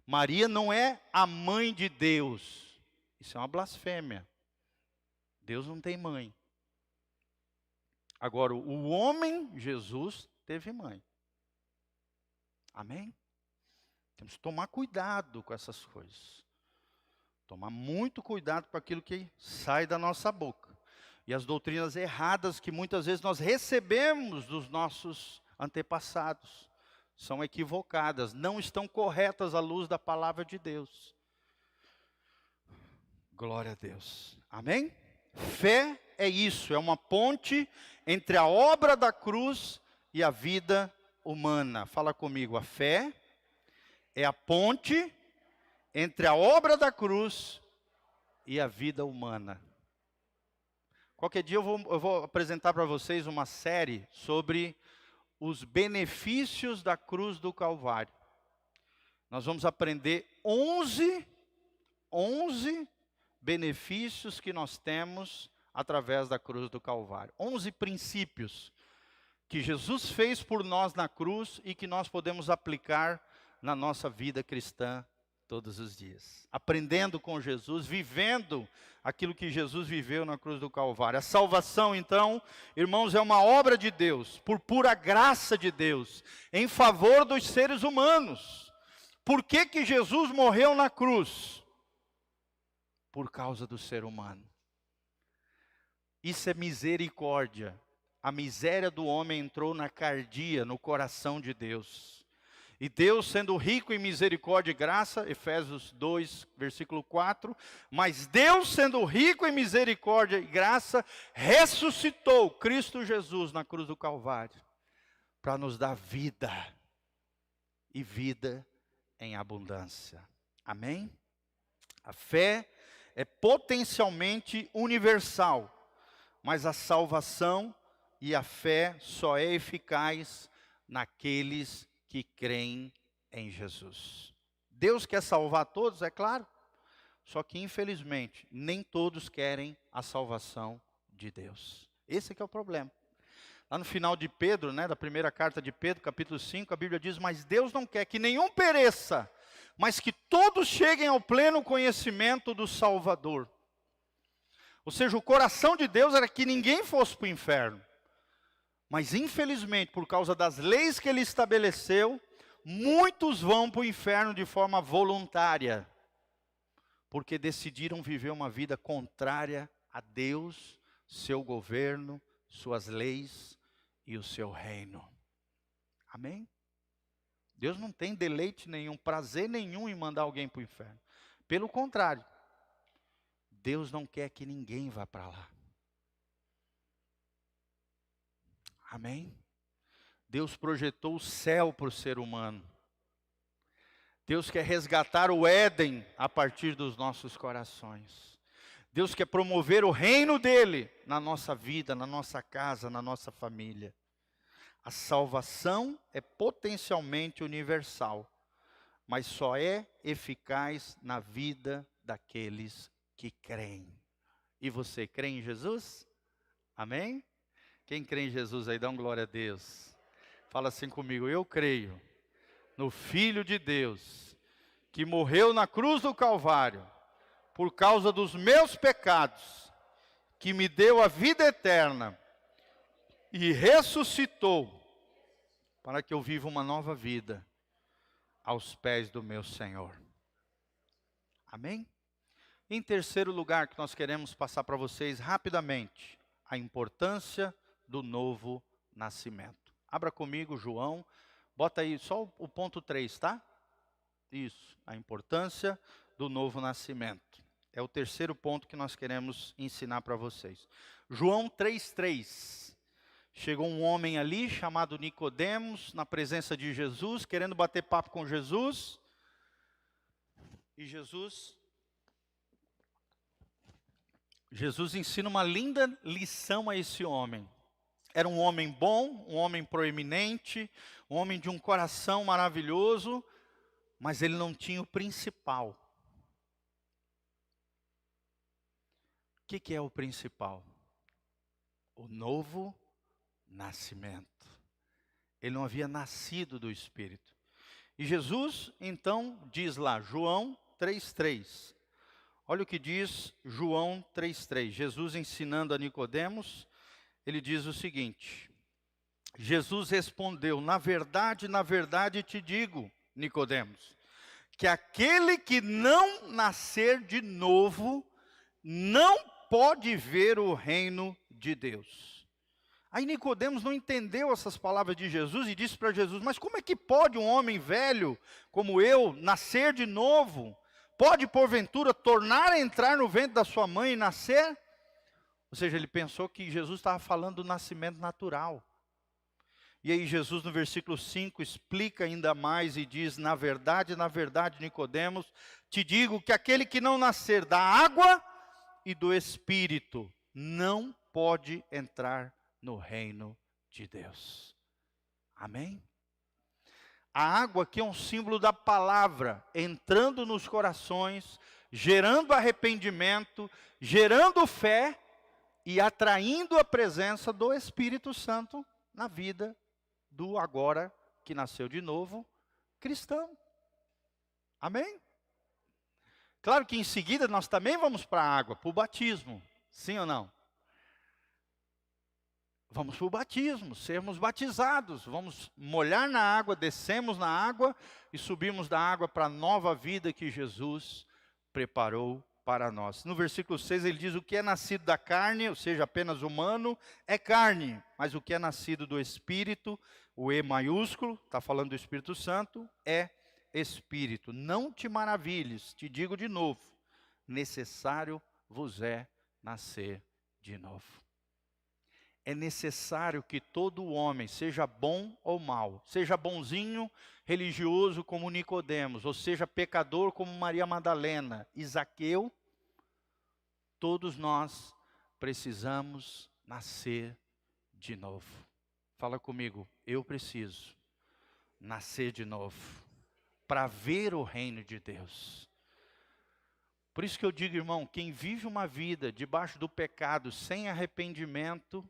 Maria não é a mãe de Deus. Isso é uma blasfêmia. Deus não tem mãe. Agora, o homem, Jesus, teve mãe. Amém? Temos que tomar cuidado com essas coisas. Tomar muito cuidado com aquilo que sai da nossa boca. E as doutrinas erradas que muitas vezes nós recebemos dos nossos antepassados. São equivocadas, não estão corretas à luz da palavra de Deus. Glória a Deus. Amém? Fé é isso, é uma ponte entre a obra da cruz e a vida humana. Fala comigo, a fé é a ponte entre a obra da cruz e a vida humana. Qualquer dia eu vou apresentar para vocês uma série sobre os benefícios da cruz do Calvário. Nós vamos aprender 11 benefícios que nós temos através da cruz do Calvário. 11 princípios que Jesus fez por nós na cruz e que nós podemos aplicar na nossa vida cristã todos os dias. Aprendendo com Jesus, vivendo aquilo que Jesus viveu na cruz do Calvário. A salvação, então, irmãos, é uma obra de Deus, por pura graça de Deus, em favor dos seres humanos. Por que que Jesus morreu na cruz? Por causa do ser humano. Isso é misericórdia. A miséria do homem entrou na cardia, no coração de Deus. E Deus, sendo rico em misericórdia e graça, Efésios 2, versículo 4, mas Deus, sendo rico em misericórdia e graça, ressuscitou Cristo Jesus na cruz do Calvário, para nos dar vida, e vida em abundância. Amém? A fé é potencialmente universal, mas a salvação e a fé só é eficaz naqueles que creem em Jesus. Deus quer salvar todos, é claro, só que infelizmente nem todos querem a salvação de Deus. Esse que é o problema. Lá no final de Pedro, da primeira carta de Pedro, capítulo 5, a Bíblia diz, mas Deus não quer que nenhum pereça, mas que todos cheguem ao pleno conhecimento do Salvador. Ou seja, o coração de Deus era que ninguém fosse para o inferno. Mas infelizmente, por causa das leis que Ele estabeleceu, muitos vão para o inferno de forma voluntária. Porque decidiram viver uma vida contrária a Deus, seu governo, suas leis e o seu reino. Amém? Deus não tem deleite nenhum, prazer nenhum em mandar alguém para o inferno. Pelo contrário, Deus não quer que ninguém vá para lá. Amém? Deus projetou o céu para o ser humano. Deus quer resgatar o Éden a partir dos nossos corações. Deus quer promover o reino dele na nossa vida, na nossa casa, na nossa família. A salvação é potencialmente universal, mas só é eficaz na vida daqueles que creem. E você crê em Jesus? Amém? Quem crê em Jesus aí, dá um glória a Deus. Fala assim comigo: eu creio no Filho de Deus, que morreu na cruz do Calvário, por causa dos meus pecados, que me deu a vida eterna, e ressuscitou, para que eu viva uma nova vida, aos pés do meu Senhor. Amém? Em terceiro lugar, que nós queremos passar para vocês rapidamente, a importância do novo nascimento. Abra comigo João, bota aí só o ponto 3, tá? Isso, a importância do novo nascimento. É o terceiro ponto que nós queremos ensinar para vocês. João 3:3. Chegou um homem ali chamado Nicodemos, na presença de Jesus, querendo bater papo com Jesus. E Jesus ensina uma linda lição a esse homem. Era um homem bom, um homem proeminente, um homem de um coração maravilhoso, mas ele não tinha o principal. O que é o principal? O novo nascimento. Ele não havia nascido do Espírito. E Jesus, então, diz lá, João 3:3. Olha o que diz João 3:3. Jesus ensinando a Nicodemos, ele diz o seguinte: Jesus respondeu: na verdade te digo, Nicodemos, que aquele que não nascer de novo, não pode ver o reino de Deus. Aí Nicodemos não entendeu essas palavras de Jesus e disse para Jesus: mas como é que pode um homem velho como eu nascer de novo? Pode porventura tornar a entrar no ventre da sua mãe e nascer? Ou seja, ele pensou que Jesus estava falando do nascimento natural. E aí Jesus no versículo 5 explica ainda mais e diz: na verdade, Nicodemos, te digo que aquele que não nascer da água e do Espírito não pode entrar no reino de Deus. Amém? A água aqui é um símbolo da palavra, entrando nos corações, gerando arrependimento, gerando fé e atraindo a presença do Espírito Santo na vida do agora que nasceu de novo cristão. Amém? Claro que em seguida nós também vamos para a água, para o batismo. Sim ou não? Vamos para o batismo, sermos batizados, vamos molhar na água, descemos na água e subimos da água para a nova vida que Jesus preparou para nós. No versículo 6 ele diz: o que é nascido da carne, ou seja, apenas humano, é carne, mas o que é nascido do Espírito, o E maiúsculo, está falando do Espírito Santo, é Espírito. Não te maravilhes, te digo de novo, necessário vos é nascer de novo. É necessário que todo homem, seja bom ou mau, seja bonzinho, religioso como Nicodemos, ou seja pecador como Maria Madalena e Zaqueu, todos nós precisamos nascer de novo. Fala comigo: eu preciso nascer de novo, para ver o reino de Deus. Por isso que eu digo, irmão, quem vive uma vida debaixo do pecado, sem arrependimento,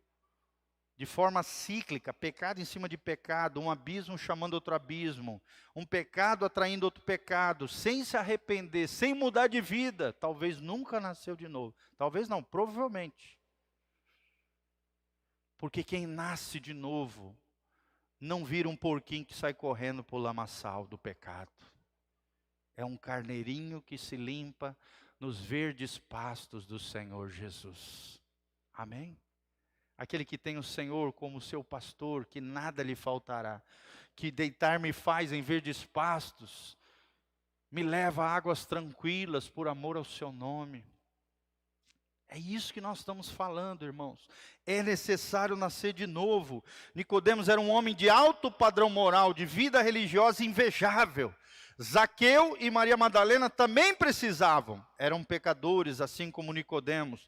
de forma cíclica, pecado em cima de pecado, um abismo chamando outro abismo, um pecado atraindo outro pecado, sem se arrepender, sem mudar de vida, talvez nunca nasceu de novo. Talvez não, provavelmente. Porque quem nasce de novo, não vira um porquinho que sai correndo para o lamaçal do pecado. É um carneirinho que se limpa nos verdes pastos do Senhor Jesus. Amém? Aquele que tem o Senhor como seu pastor, que nada lhe faltará, que deitar-me faz em verdes pastos, me leva a águas tranquilas por amor ao seu nome. É isso que nós estamos falando, irmãos. É necessário nascer de novo. Nicodemos era um homem de alto padrão moral, de vida religiosa invejável. Zaqueu e Maria Madalena também precisavam, eram pecadores, assim como Nicodemos.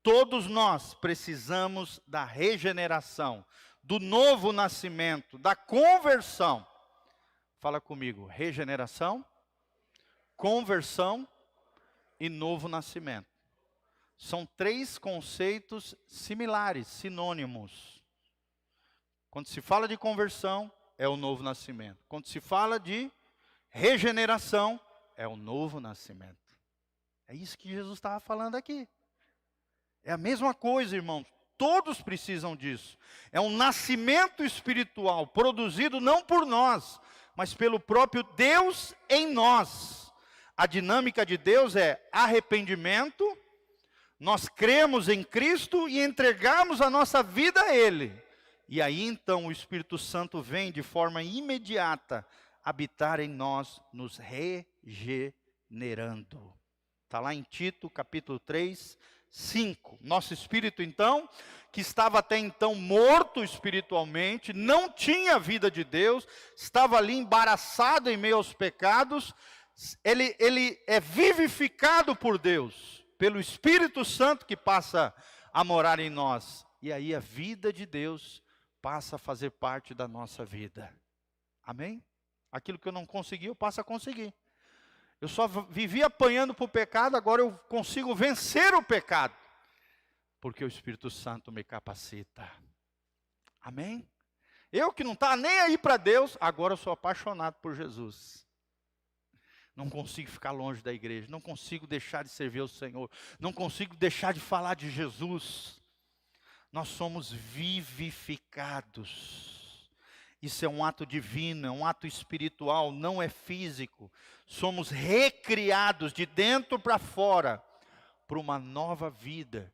Todos nós precisamos da regeneração, do novo nascimento, da conversão. Fala comigo, regeneração, conversão e novo nascimento. São três conceitos similares, sinônimos. Quando se fala de conversão, é o novo nascimento. Quando se fala de regeneração, é o novo nascimento. É isso que Jesus estava falando aqui. É a mesma coisa, irmãos. Todos precisam disso. É um nascimento espiritual, produzido não por nós, mas pelo próprio Deus em nós. A dinâmica de Deus é arrependimento, nós cremos em Cristo e entregamos a nossa vida a Ele. E aí então o Espírito Santo vem de forma imediata habitar em nós, nos regenerando. Está lá em Tito, capítulo 3, 5. Nosso espírito então, que estava até então morto espiritualmente, não tinha a vida de Deus, estava ali embaraçado em meio aos pecados, ele é vivificado por Deus, pelo Espírito Santo que passa a morar em nós. E aí a vida de Deus passa a fazer parte da nossa vida. Amém? Aquilo que eu não consegui, eu passo a conseguir. Eu só vivi apanhando para o pecado, agora eu consigo vencer o pecado. Porque o Espírito Santo me capacita. Amém? Eu que não estava nem aí para Deus, agora eu sou apaixonado por Jesus. Não consigo ficar longe da igreja, não consigo deixar de servir ao Senhor, não consigo deixar de falar de Jesus. Nós somos vivificados. Isso é um ato divino, é um ato espiritual, não é físico. Somos recriados de dentro para fora, para uma nova vida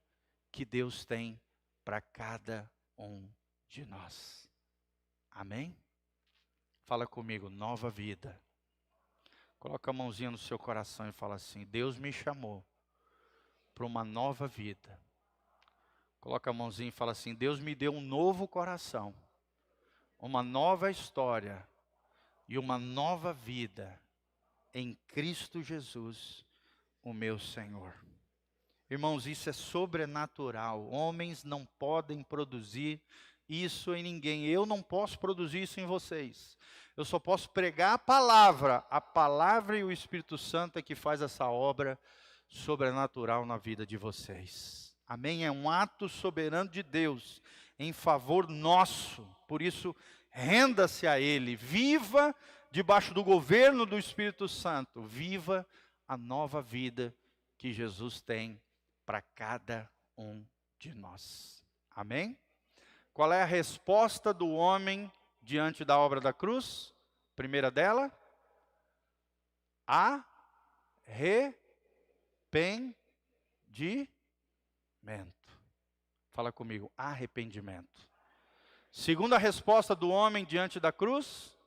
que Deus tem para cada um de nós. Amém? Fala comigo, nova vida. Coloca a mãozinha no seu coração e fala assim: Deus me chamou para uma nova vida. Coloca a mãozinha e fala assim: Deus me deu um novo coração, uma nova história e uma nova vida em Cristo Jesus, o meu Senhor. Irmãos, isso é sobrenatural. Homens não podem produzir isso em ninguém. Eu não posso produzir isso em vocês. Eu só posso pregar a palavra e o Espírito Santo é que faz essa obra sobrenatural na vida de vocês. Amém? É um ato soberano de Deus em favor nosso. Por isso, renda-se a Ele. Viva debaixo do governo do Espírito Santo. Viva a nova vida que Jesus tem para cada um de nós. Amém? Qual é a resposta do homem diante da obra da cruz? Primeira dela, arrependimento. Fala comigo, arrependimento. Segunda resposta do homem diante da cruz,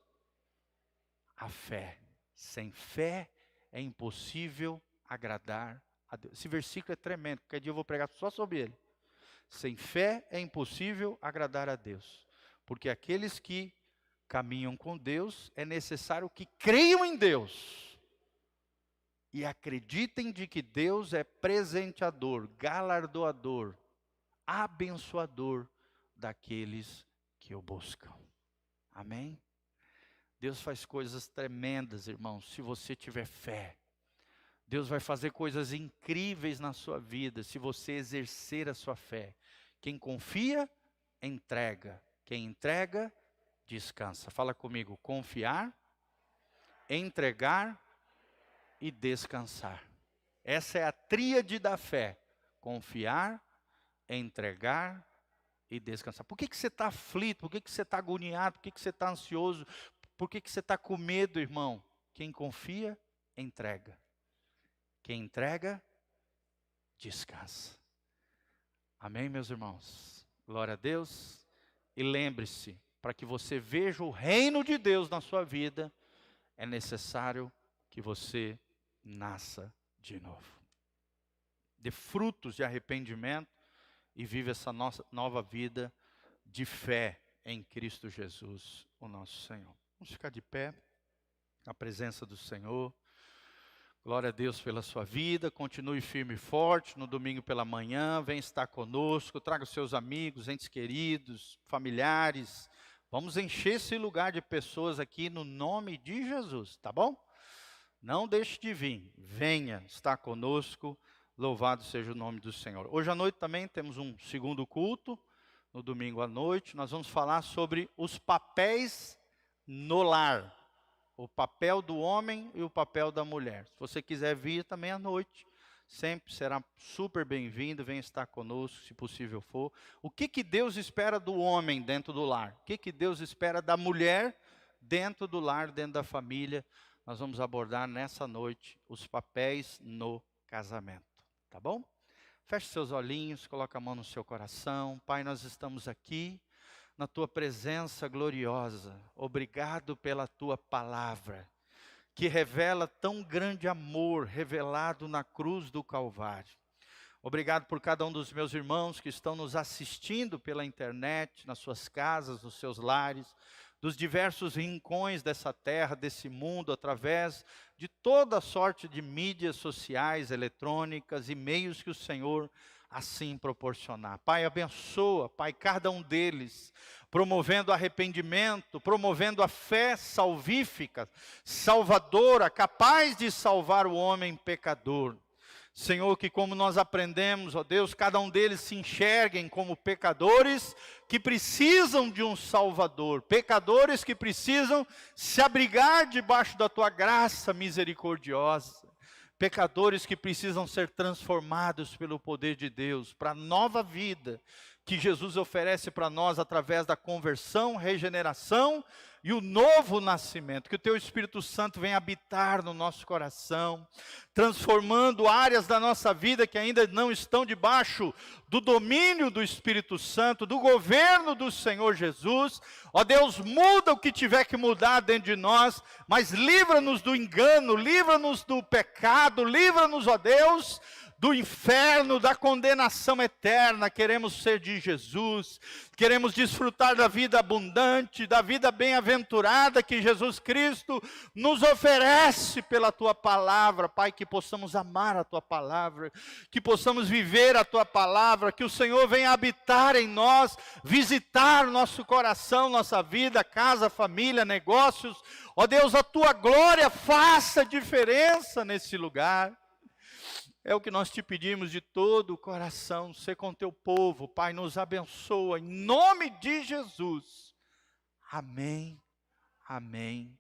a fé. Sem fé é impossível agradar a Deus. Esse versículo é tremendo, qualquer dia eu vou pregar só sobre ele. Sem fé é impossível agradar a Deus, porque aqueles que caminham com Deus, é necessário que creiam em Deus e acreditem de que Deus é presenteador, galardoador, abençoador daqueles que o buscam. Amém? Deus faz coisas tremendas, irmãos, se você tiver fé. Deus vai fazer coisas incríveis na sua vida, se você exercer a sua fé. Quem confia, entrega. Quem entrega, descansa. Fala comigo, confiar, entregar e descansar. Essa é a tríade da fé. Confiar, entregar e descansar. Por que você está aflito? Por que você está agoniado? Por que você está ansioso? Por que você está com medo, irmão? Quem confia, entrega. Quem entrega, descansa. Amém, meus irmãos? Glória a Deus. E lembre-se, para que você veja o reino de Deus na sua vida, é necessário que você nasça de novo. Dê frutos de arrependimento e viva essa nossa nova vida de fé em Cristo Jesus, o nosso Senhor. Vamos ficar de pé. na presença do Senhor. Glória a Deus pela sua vida, continue firme e forte no domingo pela manhã, venha estar conosco, traga os seus amigos, entes queridos, familiares. Vamos encher esse lugar de pessoas aqui no nome de Jesus, tá bom? Não deixe de vir, venha estar conosco, louvado seja o nome do Senhor. Hoje à noite também temos um segundo culto, no domingo à noite, nós vamos falar sobre os papéis no lar. O papel do homem e o papel da mulher. Se você quiser vir também à noite, sempre será super bem-vindo, venha estar conosco, se possível for. O que Deus espera do homem dentro do lar? O que Deus espera da mulher dentro do lar, dentro da família? Nós vamos abordar nessa noite os papéis no casamento, tá bom? Feche seus olhinhos, coloque a mão no seu coração. Pai, nós estamos aqui na tua presença gloriosa, obrigado pela tua palavra, que revela tão grande amor revelado na cruz do Calvário. Obrigado por cada um dos meus irmãos que estão nos assistindo pela internet, nas suas casas, nos seus lares, dos diversos rincões dessa terra, desse mundo, através de toda sorte de mídias sociais, eletrônicas e meios que o Senhor assim proporcionar. Pai, abençoa, Pai, cada um deles, promovendo arrependimento, promovendo a fé salvífica, salvadora, capaz de salvar o homem pecador. Senhor, que como nós aprendemos, ó Deus, cada um deles se enxerguem como pecadores que precisam de um Salvador, pecadores que precisam se abrigar debaixo da tua graça misericordiosa. Pecadores que precisam ser transformados pelo poder de Deus para a nova vida que Jesus oferece para nós através da conversão, regeneração e o novo nascimento. Que o teu Espírito Santo venha habitar no nosso coração, transformando áreas da nossa vida que ainda não estão debaixo do domínio do Espírito Santo, do governo do Senhor Jesus. Ó Deus, muda o que tiver que mudar dentro de nós, mas livra-nos do engano, livra-nos do pecado, livra-nos, ó Deus, do inferno, da condenação eterna. Queremos ser de Jesus, queremos desfrutar da vida abundante, da vida bem-aventurada que Jesus Cristo nos oferece pela tua palavra. Pai, que possamos amar a tua palavra, que possamos viver a tua palavra, que o Senhor venha habitar em nós, visitar nosso coração, nossa vida, casa, família, negócios. Ó Deus, a tua glória faça diferença nesse lugar. É o que nós te pedimos de todo o coração, ser com teu povo. Pai, nos abençoa, em nome de Jesus. Amém, amém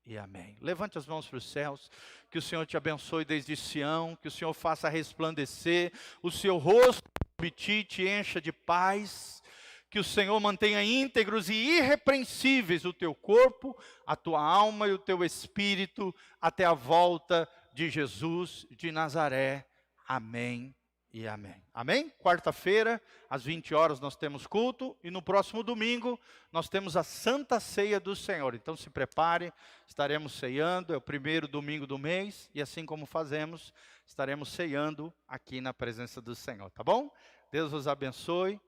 e amém. Levante as mãos para os céus, que o Senhor te abençoe desde Sião, que o Senhor faça resplandecer o seu rosto sobre ti, te encha de paz, que o Senhor mantenha íntegros e irrepreensíveis o teu corpo, a tua alma e o teu espírito, até a volta de Jesus de Nazaré. Amém e amém. Amém? Quarta-feira, às 20 horas, nós temos culto. E no próximo domingo, nós temos a Santa Ceia do Senhor. Então se prepare, estaremos ceando. É o primeiro domingo do mês. E assim como fazemos, estaremos ceando aqui na presença do Senhor. Tá bom? Deus os abençoe.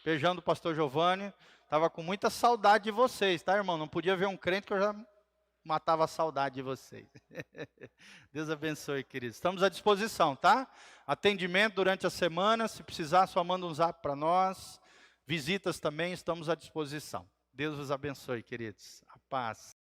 Beijando o pastor Giovanni. Estava com muita saudade de vocês, tá, irmão? Não podia ver um crente que eu já matava a saudade de vocês. Deus abençoe, queridos. Estamos à disposição, tá? Atendimento durante a semana. Se precisar, só manda um zap para nós. Visitas também, estamos à disposição. Deus os abençoe, queridos. A paz.